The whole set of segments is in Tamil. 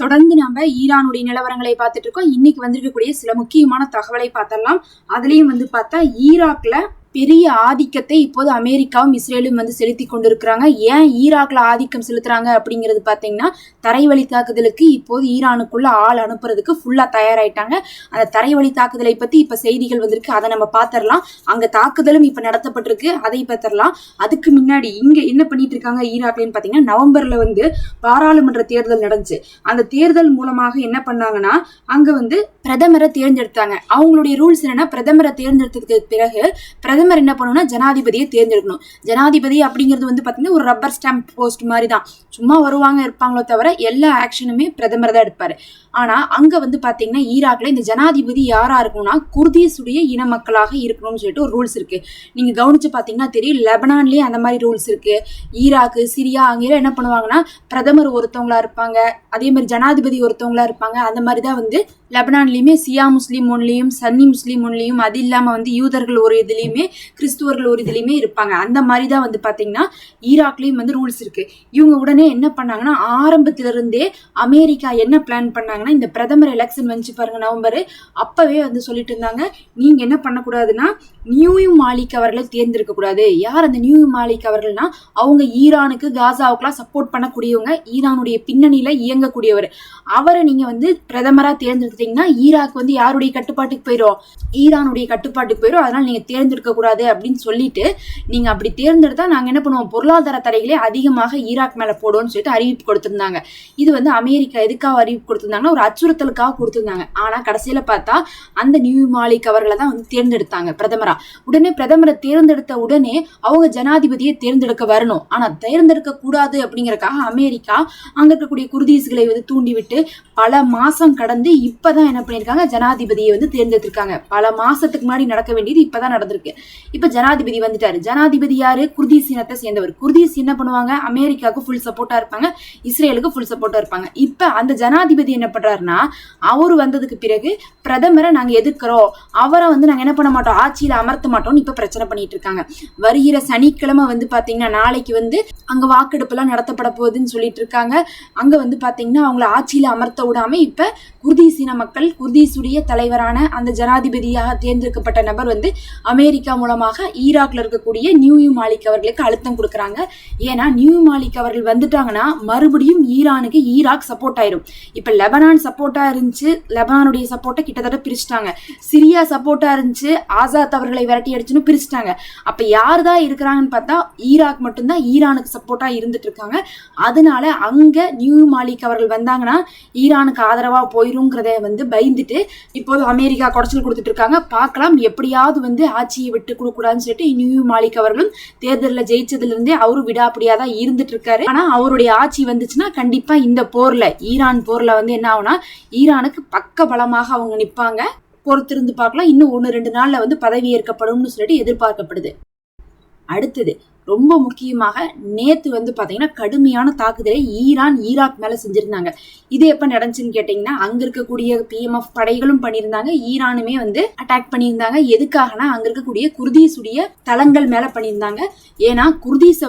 தொடர்ந்து நம்ம ஈரானுடைய நிலவரங்களை பார்த்துட்டு இருக்கோம். இன்னைக்கு வந்திருக்கக்கூடிய சில முக்கியமான தகவலை பார்த்தரலாம். அதுலயும் பார்த்தா ஈராக்ல பெரிய ஆதிக்கத்தை இப்போது அமெரிக்காவும் இஸ்ரேலும் செலுத்தி கொண்டிருக்கிறாங்க. ஏன் ஈராக்ல ஆதிக்கம் செலுத்துறாங்க அப்படிங்கிறது பார்த்தீங்கன்னா, தரைவழி தாக்குதலுக்கு இப்போது ஈரானுக்குள்ள ஆள் அனுப்புறதுக்கு ஃபுல்லா தயாராயிட்டாங்க. அந்த தரைவழி தாக்குதலை பத்தி இப்ப செய்திகள் வந்திருக்கு, அதை நம்ம பார்த்துடலாம். அங்க தாக்குதலும் இப்ப நடத்தப்பட்டிருக்கு, அதை பார்த்துடலாம். அதுக்கு முன்னாடி இங்க என்ன பண்ணிட்டு இருக்காங்க ஈராக்லன்னு பாத்தீங்கன்னா, நவம்பர்ல பாராளுமன்ற தேர்தல் நடந்துச்சு. அந்த தேர்தல் மூலமாக என்ன பண்ணாங்கன்னா, அங்க பிரதமரை தேர்ந்தெடுத்தாங்க. அவங்களுடைய ரூல்ஸ் என்னன்னா, பிரதமரை தேர்ந்தெடுத்ததுக்கு பிறகு பிரதமர் என்ன பண்ணணும்னா ஜனாதிபதியை தேர்ந்தெடுக்கணும். ஜனாதிபதி அப்படிங்கிறது பாத்தீங்கன்னா ஒரு ரப்பர் ஸ்டாம்ப் போஸ்ட் மாதிரி தான். சும்மா வருவாங்க இருப்பாங்களோ தவிர எல்லா ஆக்ஷனுமே பிரதமர் தான் எடுப்பாரு. ஆனா அங்க பாத்தீங்கன்னா ஈராக்ல இந்த ஜனாதிபதி யாரா இருக்கணும்னா குர்தீஸுடைய இன மக்களாக இருக்கணும்னு சொல்லிட்டு ஒரு ரூல்ஸ் இருக்கு. நீங்க கவனிச்சு பாத்தீங்கன்னா தெரியும், லெபனான்லயே அந்த மாதிரி ரூல்ஸ் இருக்கு. ஈராக்கு, சிரியா அங்கெல்லாம் என்ன பண்ணுவாங்கன்னா பிரதமர் ஒருத்தவங்களா இருப்பாங்க, அதே மாதிரி ஜனாதிபதி ஒருத்தவங்களா இருப்பாங்க. அந்த மாதிரிதான் லெபனான்லயுமே சியா முஸ்லீம் ஒன்லையும் சன்னி முஸ்லீம் ஒன்லையும், அது இல்லாம யூதர்கள் ஒரு இதுலயுமே கிறிஸ்துவர்கள் ஒரு இதுலயுமே இருப்பாங்க. அந்த மாதிரிதான் பாத்தீங்கன்னா ஈராக்லயும் ரூல்ஸ் இருக்கு. இவங்க உடனே என்ன பண்ணாங்கன்னா, ஆரம்பத்துல இருந்தே அமெரிக்கா என்ன பிளான் பண்ணாங்கன்னா, இந்த பிரதமர் எலெக்ஷன் வந்துச்சு பாருங்க நவம்பர், அப்பவே சொல்லிட்டு இருந்தாங்க, நீங்க என்ன பண்ணக்கூடாதுன்னா நியூ மாலிக் அவர்களை தேர்ந்தெடுக்க கூடாது. யார் அந்த நியூ மாலிக் அவர்கள்னா, அவங்க ஈரானுக்கு காசாவுக்குலாம் சப்போர்ட் பண்ணக்கூடியவங்க, ஈரானுடைய பின்னணியில இயங்கக்கூடியவர். அவரை நீங்க பிரதமரா தேர்ந்தெடுத்தீங்கன்னா ஈராக் யாருடைய கட்டுப்பாட்டுக்கு போயிடும், ஈரானுடைய கட்டுப்பாட்டுக்கு போயிடும். அதனால நீங்க தேர்ந்தெடுக்க கூடாது அப்படின்னு சொல்லிட்டு, நீங்க அப்படி தேர்ந்தெடுத்தா நாங்க என்ன பண்ணுவோம், பொருளாதார தடைகளே அதிகமாக ஈராக் மேல போடுவோம்னு சொல்லிட்டு அறிவிப்பு கொடுத்திருந்தாங்க. இது அமெரிக்கா எதுக்காக அறிவிப்பு கொடுத்திருந்தாங்கன்னா, ஒரு அச்சுறுத்தலுக்காக கொடுத்திருந்தாங்க. ஆனா கடைசியில பார்த்தா அந்த நியூ மாலிக் அவர்களை தான் தேர்ந்தெடுத்தாங்க பிரதமரா. உடனே பிரதமரை தேர்ந்தெடுத்த உடனே அவங்க ஜனாதிபதியை தேர்ந்தெடுக்க வரணும். ஆனா தேர்ந்தெடுக்க கூடாது அப்படிங்கறக்காக அமெரிக்கா அங்க இருக்கக்கூடிய குர்தீஸ்களை தூண்டி விட்டு பல மாசம் கடந்து இப்பதான் என்ன பண்ணிருக்காங்க, ஜனாதிபதியை தேர்ந்தெடுத்திருக்காங்க. பல மாசத்துக்கு முன்னாடி நடக்க வேண்டியது இப்பதான் நடந்திருக்கு. இப்ப ஜனாதிபதி வந்துட்டாரு. ஜனாதிபதி யாரு, குர்தீஸ் இனத்தை சேர்ந்தவர். குர்தீஸ் என்ன பண்ணுவாங்க, அமெரிக்காவுக்கு ஃபுல் சப்போர்ட்டா இருப்பாங்க, இஸ்ரேலுக்கு ஃபுல் சப்போர்ட்டா இருப்பாங்க. இப்ப அந்த ஜனாதிபதி என்ன பண்றாருன்னா, அவரு வந்ததுக்கு பிறகு பிரதமரை நாங்க எதிர்க்கிறோம், அவரை நாங்க என்ன பண்ண மாட்டோம், ஆட்சியில அமர்த்த மாட்டோம்னு இப்ப பிரச்சனை பண்ணிட்டு இருக்காங்க. வருகிற சனிக்கிழமை பாத்தீங்கன்னா நாளைக்கு அங்க வாக்கெடுப்பு எல்லாம் நடத்தப்பட போகுதுன்னு சொல்லிட்டு இருக்காங்க. அங்க பாத்தீங்கன்னா அவங்கள ஆட்சியில அமர்த்த விடாம இப்ப குர்தீஸ் இன மக்கள், குர்தீஸுடைய தலைவரான அந்த ஜனாதிபதியாக தேர்ந்தெடுக்கப்பட்ட நபர் அமெரிக்கா மூலமாக ஈராக்ல இருக்கக்கூடிய நியூ மாலிக் அவர்களுக்கு அழுத்தம் கொடுக்கறாங்க. ஏன்னா நியூ மாலிக் அவர்கள் வந்துட்டாங்கன்னா மறுபடியும் ஈரானுக்கு ஈராக் சப்போர்ட் ஆயிரும். இப்ப லெபனான் சப்போர்ட்டா இருந்துச்சு, லெபனானுடைய சப்போர்ட்டை கிட்டத்தட்ட பிரிச்சுட்டாங்க. சிரியா சப்போர்ட்டா இருந்துச்சு, ஆசாத் அவர்களை விரட்டி அடிச்சுன்னு பிரிச்சுட்டாங்க. அப்ப யாருதான் இருக்கிறாங்கன்னு பார்த்தா ஈராக் மட்டும்தான் ஈரானுக்கு சப்போர்ட்டா இருந்துட்டு இருக்காங்க. அதனால அங்க நியூ மாலிக் அவர்கள் வந்தாங்கன்னா ஈரானுக்கு ஆதரவா போயிருங்கிறத பயந்துட்டு இப்போது அமெரிக்கா குடைச்சல் கொடுத்துட்டு இருக்காங்க. பார்க்கலாம், எப்படியாவது ஆட்சியை விட்டு கொடுக்கூடாதுன்னு சொல்லிட்டு நியூ மாலிக் அவர்களும் தேர்தலில் ஜெயிச்சதுல இருந்தே அவரும் விடாப்படியாதான் இருந்துட்டு இருக்காரு. ஆனா அவருடைய ஆட்சி வந்துச்சுன்னா கண்டிப்பா இந்த போர்ல, ஈரான் போர்ல என்ன ஆகும்னா ஈரானுக்கு பக்க பலமாக அவங்க நிப்பாங்க. பொறுத்திருந்து பார்க்கலாம். இன்னும் 1-2 நாள்ல பதவி ஏற்கப்படும்னு சொல்லிட்டு எதிர்பார்க்கப்படுது. அடுத்தது ரொம்ப முக்கியமாக நேத்து பாத்தீங்கன்னா கடுமையான தாக்குதலை ஈராக் மேல செஞ்சிருந்தாங்க. இது எப்ப நடந்துச்சுன்னு கேட்டீங்கன்னா, அங்க இருக்கக்கூடிய PMF படைகளும் பண்ணியிருந்தாங்க, ஈரானுமே அட்டாக் பண்ணியிருந்தாங்க. எதுக்காகனா அங்க இருக்கக்கூடிய குர்தீஸுடைய தளங்கள் மேல பண்ணியிருந்தாங்க. ஏன்னா குர்தீஸ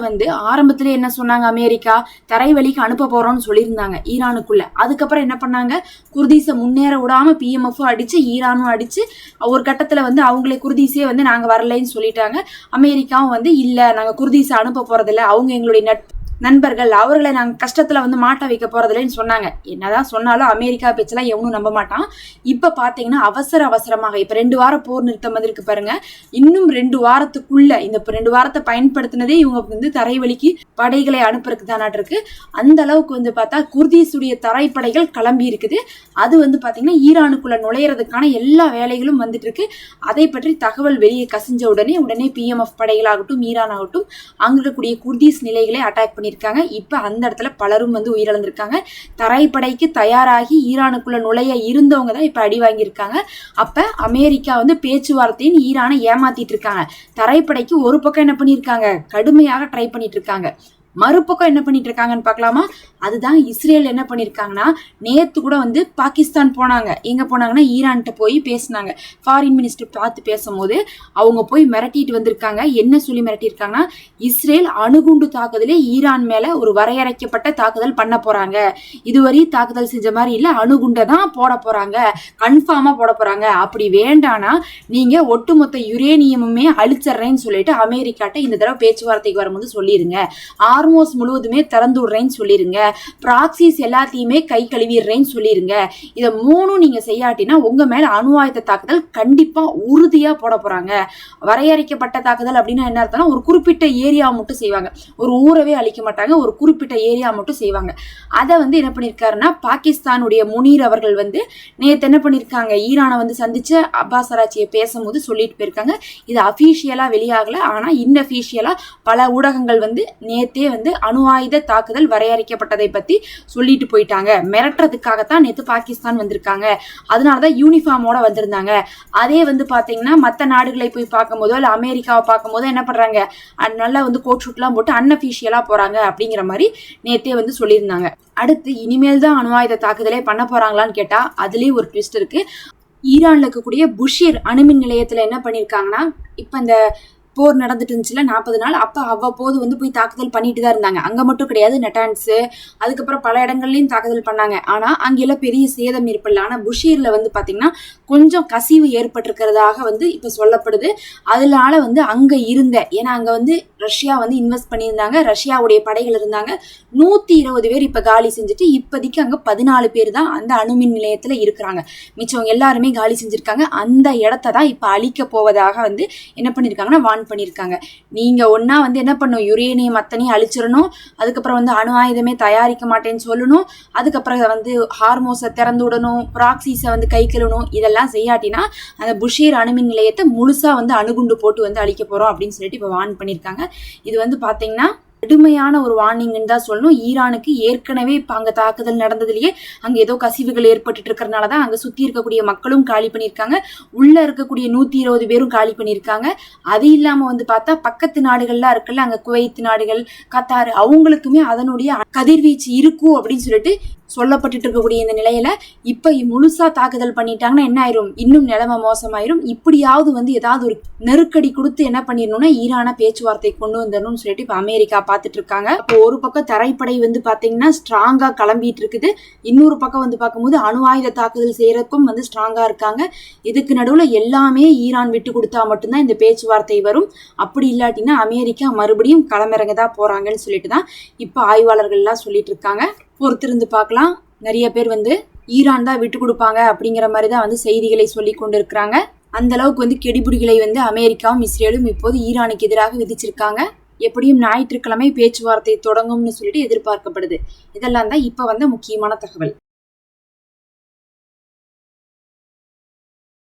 ஆரம்பத்துல என்ன சொன்னாங்க, அமெரிக்கா தரைவழிக்கு அனுப்ப போறோம்னு சொல்லியிருந்தாங்க ஈரானுக்குள்ள. அதுக்கப்புறம் என்ன பண்ணாங்க, குர்தீஸ முன்னேற விடாம PMF அடிச்சு ஈரானும் அடிச்சு ஒரு கட்டத்துல அவங்களே குர்தீஸே நாங்க வரலைன்னு சொல்லிட்டாங்க. அமெரிக்காவும் இல்ல நாங்க குர்தீஸை அனுப்ப போறதில்ல, அவங்க எங்களுடைய நண்பர்கள், அவர்களை நாங்க கஷ்டத்துல மாட்ட வைக்க போறதில்லைன்னு சொன்னாங்க. என்னதான் சொன்னாலும் அமெரிக்கா பேச்செல்லாம் எவனும் நம்ப மாட்டான். இப்ப பாத்தீங்கன்னா அவசரமாக இப்ப 2 வாரம் போர் நிறுத்தம் இருக்கு பாருங்க, இன்னும் 2 வாரத்துக்குள்ள இந்த 2 வாரத்தை பயன்படுத்தினதே இவங்க தரைவழிக்கு படைகளை அனுப்புறதுக்கு தானாட்டு இருக்கு. அந்த அளவுக்கு பார்த்தா குர்தீஸுடைய தரைப்படைகள் கிளம்பி இருக்குது. அது பாத்தீங்கன்னா ஈரானுக்குள்ள நுழையிறதுக்கான எல்லா வேலைகளும் வந்துட்டு இருக்கு. அதை பற்றி தகவல் வெளியே கசிஞ்ச உடனே PMF படைகளாகட்டும் ஈரான் ஆகட்டும் அங்க இருக்கக்கூடிய குர்தீஸ் நிலைகளை அட்டாக் பண்ணி இருக்காங்க. இப்ப அந்த இடத்துல பலரும் உயிரிழந்திருக்காங்க. தரைப்படைக்கு தயாராகி ஈரானுக்குள்ள நுழைய இருந்தவங்க தான் இப்ப அடி வாங்கியிருக்காங்க. அப்ப அமெரிக்கா பேச்சுவார்த்தையின் ஈரானை ஏமாத்திட்டு இருக்காங்க. தரைப்படைக்கு ஒரு பக்கம் என்ன பண்ணிருக்காங்க, கடுமையாக ட்ரை பண்ணிட்டு இருக்காங்க. மறுபக்கம் என்ன பண்ணிட்டு இருக்காங்கன்னு பார்க்கலாமா? அதுதான் இஸ்ரேல் என்ன பண்ணியிருக்காங்கன்னா, நேத்து கூட வந்து பாகிஸ்தான் போனாங்க. எங்க போனாங்கன்னா ஈரான்கிட்ட போய் பேசினாங்க. ஃபாரின் மினிஸ்டர் பார்த்து பேசும்போது அவங்க போய் மிரட்டிட்டு வந்திருக்காங்க. என்ன சொல்லி மிரட்டியிருக்காங்கன்னா, இஸ்ரேல் அணுகுண்டு தாக்குதலே ஈரான் மேல ஒரு வரையறைக்கப்பட்ட தாக்குதல் பண்ண போறாங்க. இதுவரை தாக்குதல் செஞ்ச மாதிரி இல்ல, அணுகுண்டை தான் போட போறாங்க, கன்ஃபார்மா போட போறாங்க. அப்படி வேண்டானா நீங்க ஒட்டுமொத்த யுரேனியமுமே அழிச்சிடுறேன்னு சொல்லிட்டு அமெரிக்காட்ட இந்த தடவை பேச்சுவார்த்தைக்கு வரும்போது சொல்லிருங்க. ஹார்மோஸ் முழுவதுமே திறந்து விடுறேன்னு சொல்லிருங்க. ப்ராக்சிஸ் எல்லாத்தையுமே கை கழுவிடுறேன்னு சொல்லிருங்க. இதை 3 நீங்க செய்யாட்டினா உங்க மேல அணு ஆயுத தாக்குதல் கண்டிப்பா உறுதியா போட போறாங்க. வரையறைக்கப்பட்ட தாக்குதல் அப்படின்னா என்ன அர்த்தம்னா, ஒரு குறிப்பிட்ட ஏரியா மட்டும் செய்வாங்க, ஒரு ஊரவே அழிக்க மாட்டாங்க, ஒரு குறிப்பிட்ட ஏரியா மட்டும் செய்வாங்க. அதை வந்து என்ன பண்ணிருக்காருன்னா, பாகிஸ்தானுடைய முனீர் அவர்கள் வந்து நேற்று என்ன பண்ணிருக்காங்க, ஈரானை வந்து சந்திச்சு அப்பாஸ் ஆராய்ச்சியை பேசும்போது சொல்லிட்டு போயிருக்காங்க. இது அபிஷியலா வெளியாகல, ஆனா இன்அபிஷியலா பல ஊடகங்கள் வந்து நேத்தே வந்து அணு ஆயுத தாக்குதல் வரையறைக்கப்பட்டதை பத்தி சொல்லிட்டு போயிட்டாங்க. மிரட்டுறதுக்காகத்தான் நேற்று பாகிஸ்தான் வந்திருக்காங்க. அதனாலதான் யூனிஃபார்மோட வந்திருந்தாங்க. அதே வந்து பாத்தீங்கன்னா மற்ற நாடுகளை போய் பார்க்கும்போதோ இல்ல அமெரிக்காவை பார்க்கும்போதோ என்ன பண்றாங்க, நல்லா வந்து கோட் ஷூட்லாம் போட்டு அன்அபிஷியலா போறாங்க அப்படிங்கிற மாதிரி நேத்தே வந்து சொல்லியிருந்தாங்க. அடுத்து இனிமேல் தான் அணு ஆயுத தாக்குதலே பண்ண போறாங்களான்னு கேட்டா அதுலயும் ஒரு ட்விஸ்ட் இருக்கு. ஈரான்ல இருக்கக்கூடிய புஷீர் அணுமின் நிலையத்துல என்ன பண்ணிருக்காங்கன்னா, இப்ப இந்த போர் நடந்துட்டு இருந்துச்சுல 40 நாள், அப்ப அவ்வப்போது வந்து போய் தாக்குதல் பண்ணிட்டு தான் இருந்தாங்க. அங்க மட்டும் கிடையாது, நெட்டான்ஸ் அதுக்கப்புறம் பல இடங்கள்லயும் தாக்குதல் பண்ணாங்க. ஆனா அங்கெல்லாம் பெரிய சேதம் ஏற்படல. ஆனா புஷீர்ல வந்து பாத்தீங்கன்னா கொஞ்சம் கசிவு ஏற்பட்டிருக்கிறதாக வந்து இப்ப சொல்லப்படுது. அதனால வந்து அங்க ஏன்னா அங்க வந்து ரஷ்யா வந்து இன்வெஸ்ட் பண்ணியிருந்தாங்க, ரஷ்யாவுடைய படைகள் இருந்தாங்க. 120 பேர் இப்ப காலி செஞ்சுட்டு இப்போதைக்கு அங்க 14 பேர் தான் அந்த அணுமின் நிலையத்துல இருக்கிறாங்க. மிச்சவங்க எல்லாருமே காலி செஞ்சிருக்காங்க. அந்த இடத்த தான் இப்ப அழிக்க போவதாக வந்து என்ன பண்ணிருக்காங்கன்னா வான் பண்ணியிருக்காங்க. நீங்க ஒன்னா வந்து என்ன பண்ணும், யுரேனியம் அத்தனையும் அழிச்சிடணும், அதுக்கப்புறம் வந்து அணு ஆயுதமே தயாரிக்க மாட்டேன்னு சொல்லணும், அதுக்கப்புறம் வந்து ஹார்மோஸை திறந்து விடணும், ப்ராக்சிஸை வந்து கை கழுவணும். இதெல்லாம் செய்யாட்டினா அந்த புஷீர் அணுமின் நிலையத்தை முழுசா வந்து அணுகுண்டு போட்டு வந்து அழிக்க போறோம் அப்படின்னு சொல்லிட்டு இப்போ வார்ன் பண்ணியிருக்காங்க. இது வந்து பாத்தீங்கன்னா கடுமையான ஒரு வார்னிங்னு தான் சொல்லணும். ஈரானுக்கு ஏற்கனவே இப்போ அங்கே தாக்குதல் நடந்ததுலேயே அங்கே ஏதோ கசிவுகள் ஏற்பட்டு இருக்கிறதுனால தான் அங்கே சுற்றி இருக்கக்கூடிய மக்களும் காலி பண்ணியிருக்காங்க, உள்ளே இருக்கக்கூடிய 120 பேரும் காலி பண்ணியிருக்காங்க. அது இல்லாமல் வந்து பார்த்தா பக்கத்து நாடுகள்லாம் இருக்குல்ல, அங்கே குவைத் நாடுகள், கத்தார், அவங்களுக்குமே அதனுடைய கதிர்வீச்சு இருக்கும் அப்படின்னு சொல்லிட்டு சொல்லப்பட்டு இருக்கக்கூடிய இந்த நிலையில இப்ப முழுசா தாக்குதல் பண்ணிட்டாங்கன்னா என்ன ஆயிரும், இன்னும் நிலைமை மோசமாயிரும். இப்படியாவது வந்து ஏதாவது ஒரு நெருக்கடி கொடுத்து என்ன பண்ணிடணும்னா ஈரான பேச்சுவார்த்தை கொண்டு வந்துடணும்னு சொல்லிட்டு இப்ப அமெரிக்கா பார்த்துட்டு இருக்காங்க. இப்போ ஒரு பக்கம் தரைப்படை வந்து பாத்தீங்கன்னா ஸ்ட்ராங்கா கிளம்பிட்டு இருக்குது, இன்னொரு பக்கம் வந்து பார்க்கும்போது அணு ஆயுத தாக்குதல் செய்யறதுக்கும் வந்து ஸ்ட்ராங்கா இருக்காங்க. இதுக்கு நடுவுல எல்லாமே ஈரான் விட்டு கொடுத்தா மட்டும்தான் இந்த பேச்சுவார்த்தை வரும். அப்படி இல்லாட்டினா அமெரிக்கா மறுபடியும் களமிறங்கதா போறாங்கன்னு சொல்லிட்டு தான் இப்ப ஆய்வாளர்கள் எல்லாம் சொல்லிட்டு இருக்காங்க. பொறுத்திருந்து பார்க்கலாம். நிறைய பேர் வந்து ஈரான் தான் விட்டு கொடுப்பாங்க அப்படிங்கிற மாதிரி தான் வந்து செய்திகளை சொல்லி கொண்டு இருக்கிறாங்க. அந்த அளவுக்கு வந்து கெடிபிடிகளை வந்து அமெரிக்காவும் இஸ்ரேலும் இப்போது ஈரானுக்கு எதிராக விதிச்சிருக்காங்க. எப்படியும் ஞாயிற்றுக்கிழமை பேச்சுவார்த்தை தொடங்கும்னு சொல்லிட்டு எதிர்பார்க்கப்படுது. இதெல்லாம் தான் இப்ப வந்த முக்கியமான தகவல்.